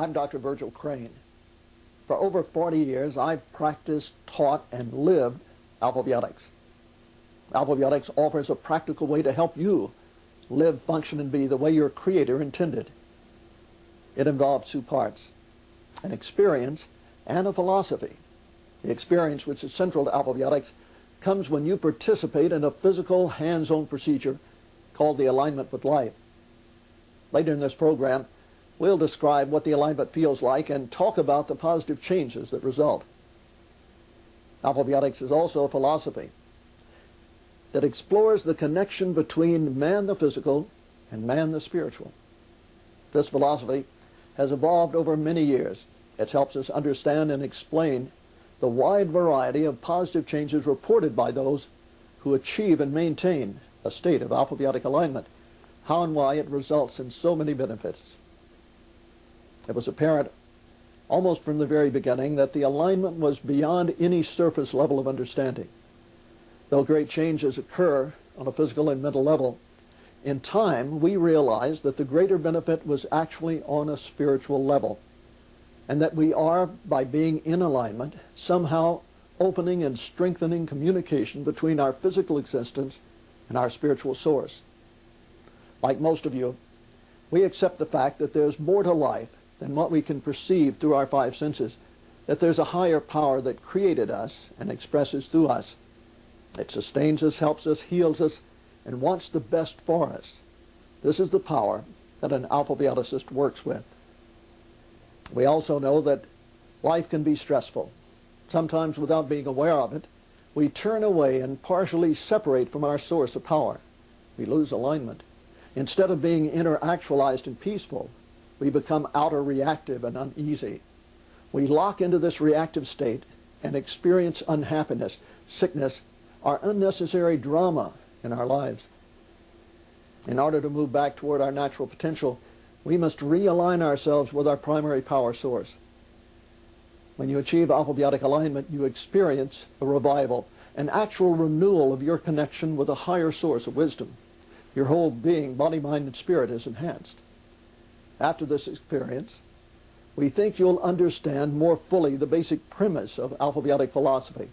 I'm Dr. Virgil Chrane. For over 40 years, I've practiced, taught, and lived Alphabiotics. Alphabiotics offers a practical way to help you live, function, and be the way your Creator intended. It involves two parts, an experience and a philosophy. The experience, which is central to Alphabiotics, comes when you participate in a physical, hands-on procedure called the alignment with life. Later in this program, we'll describe what the alignment feels like and talk about the positive changes that result. Alphabiotics is also a philosophy that explores the connection between man the physical and man the spiritual. This philosophy has evolved over many years. It helps us understand and explain the wide variety of positive changes reported by those who achieve and maintain a state of alphabiotic alignment, how and why it results in so many benefits. It was apparent almost from the very beginning that the alignment was beyond any surface level of understanding. Though great changes occur on a physical and mental level, in time we realized that the greater benefit was actually on a spiritual level, and that we are, by being in alignment, somehow opening and strengthening communication between our physical existence and our spiritual source. Like most of you, we accept the fact that there's more to life than what we can perceive through our five senses, that there's a higher power that created us and expresses through us. It sustains us, helps us, heals us, and wants the best for us. This is the power that an alphabioticist works with. We also know that life can be stressful. Sometimes, without being aware of it, we turn away and partially separate from our source of power. We lose alignment. Instead of being inner actualized and peaceful, we become outer reactive and uneasy. We lock into this reactive state and experience unhappiness, sickness, or unnecessary drama in our lives. In order to move back toward our natural potential, we must realign ourselves with our primary power source. When you achieve alphabiotic alignment, you experience a revival, an actual renewal of your connection with a higher source of wisdom. Your whole being, body, mind, and spirit is enhanced. After this experience, we think you'll understand more fully the basic premise of alphabiotic philosophy,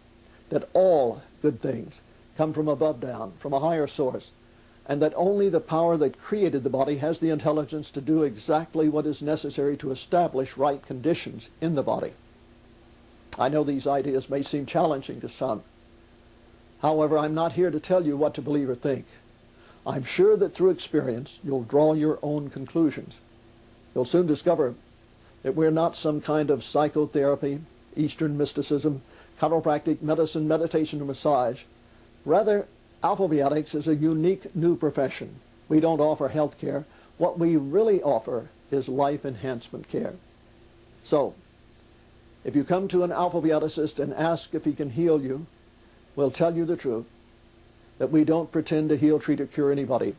that all good things come from above down, from a higher source, and that only the power that created the body has the intelligence to do exactly what is necessary to establish right conditions in the body. I know these ideas may seem challenging to some. However, I'm not here to tell you what to believe or think. I'm sure that through experience, you'll draw your own conclusions. You'll soon discover that we're not some kind of psychotherapy, Eastern mysticism, chiropractic medicine, meditation, or massage. Rather, Alphabiotics is a unique new profession. We don't offer health care. What we really offer is life enhancement care. So, if you come to an alphabioticist and ask if he can heal you, we'll tell you the truth, that we don't pretend to heal, treat, or cure anybody.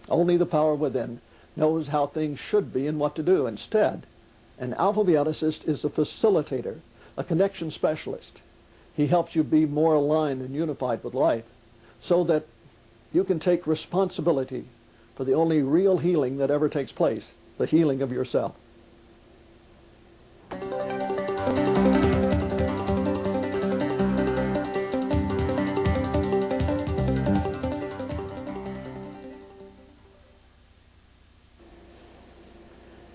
Only the power within knows how things should be and what to do. Instead, an alphabioticist is a facilitator, a connection specialist. He helps you be more aligned and unified with life so that you can take responsibility for the only real healing that ever takes place, the healing of yourself.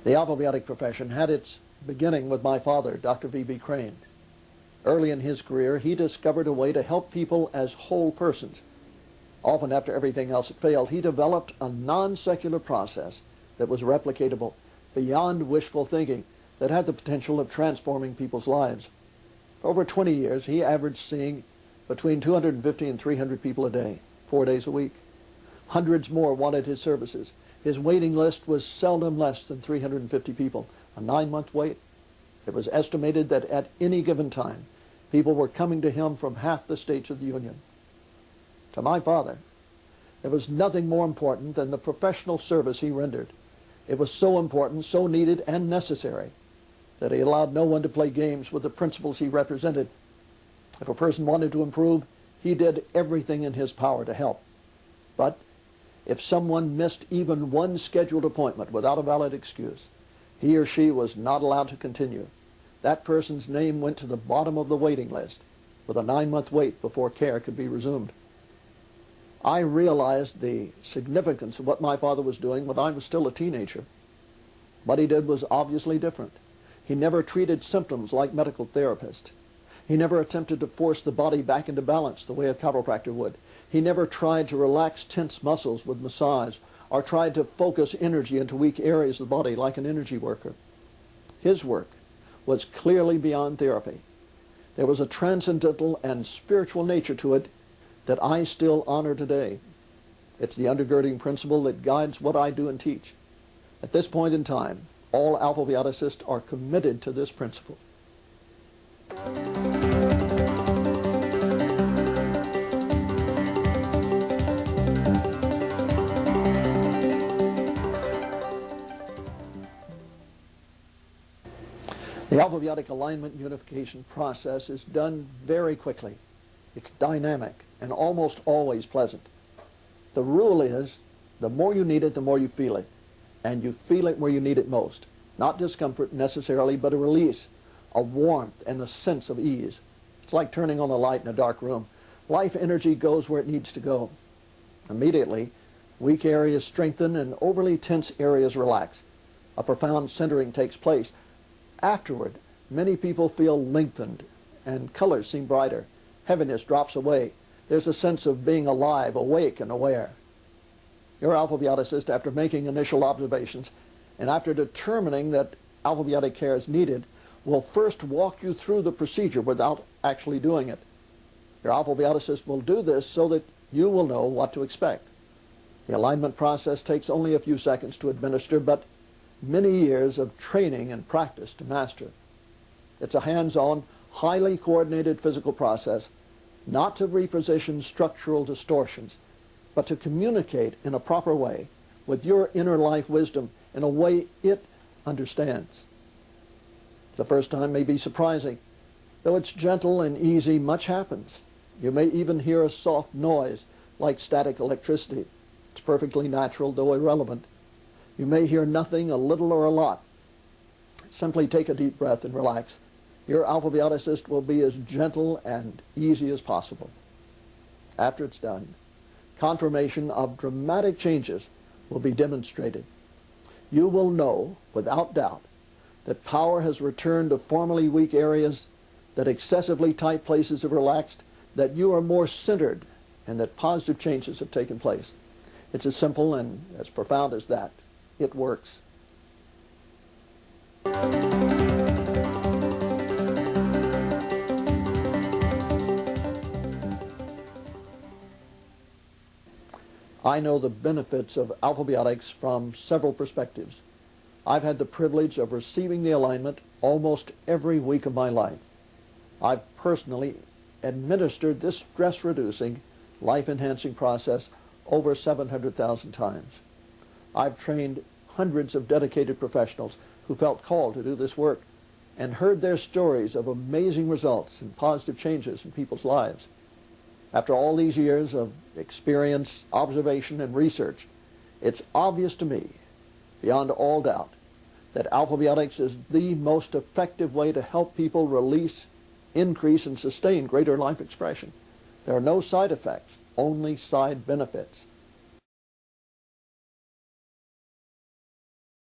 The alphabiotic profession had its beginning with my father, Dr. V.B. Chrane. Early in his career, he discovered a way to help people as whole persons. Often after everything else had failed, he developed a non-secular process that was replicatable beyond wishful thinking, that had the potential of transforming people's lives. For over 20 years, he averaged seeing between 250 and 300 people a day, 4 days a week. Hundreds more wanted his services. His waiting list was seldom less than 350 people, a 9-month wait. It was estimated that at any given time, people were coming to him from half the states of the Union. To my father, there was nothing more important than the professional service he rendered. It was so important, so needed, and necessary that he allowed no one to play games with the principles he represented. If a person wanted to improve, he did everything in his power to help. But if someone missed even one scheduled appointment without a valid excuse, he or she was not allowed to continue. That person's name went to the bottom of the waiting list, with a 9-month wait before care could be resumed. I realized the significance of what my father was doing when I was still a teenager. What he did was obviously different. He never treated symptoms like medical therapists. He never attempted to force the body back into balance the way a chiropractor would. He never tried to relax tense muscles with massage or tried to focus energy into weak areas of the body like an energy worker. His work was clearly beyond therapy. There was a transcendental and spiritual nature to it that I still honor today. It's the undergirding principle that guides what I do and teach. At this point in time, all alphabioticists are committed to this principle. The alphabiotic alignment unification process is done very quickly. It's dynamic and almost always pleasant. The rule is, the more you need it, the more you feel it. And you feel it where you need it most. Not discomfort necessarily, but a release, a warmth, and a sense of ease. It's like turning on a light in a dark room. Life energy goes where it needs to go. Immediately, weak areas strengthen and overly tense areas relax. A profound centering takes place. Afterward, many people feel lengthened and colors seem brighter. Heaviness drops away. There's a sense of being alive, awake, and aware. Your alphabioticist, after making initial observations and after determining that alphabiotic care is needed, will first walk you through the procedure without actually doing it. Your alphabioticist will do this so that you will know what to expect. The alignment process takes only a few seconds to administer, but many years of training and practice to master. It's a hands-on, highly coordinated physical process, not to reposition structural distortions, but to communicate in a proper way with your inner life wisdom in a way it understands. The first time may be surprising. Though it's gentle and easy, much happens. You may even hear a soft noise like static electricity. It's perfectly natural, though irrelevant. You may hear nothing, a little or a lot. Simply take a deep breath and relax. Your alphabioticist will be as gentle and easy as possible. After it's done, confirmation of dramatic changes will be demonstrated. You will know, without doubt, that power has returned to formerly weak areas, that excessively tight places have relaxed, that you are more centered, and that positive changes have taken place. It's as simple and as profound as that. It works. I know the benefits of alphabiotics from several perspectives. I've had the privilege of receiving the alignment almost every week of my life. I've personally administered this stress-reducing, life-enhancing process over 700,000 times. I've trained hundreds of dedicated professionals who felt called to do this work and heard their stories of amazing results and positive changes in people's lives. After all these years of experience, observation, and research, it's obvious to me, beyond all doubt, that alphabiotics is the most effective way to help people release, increase, and sustain greater life expression. There are no side effects, only side benefits.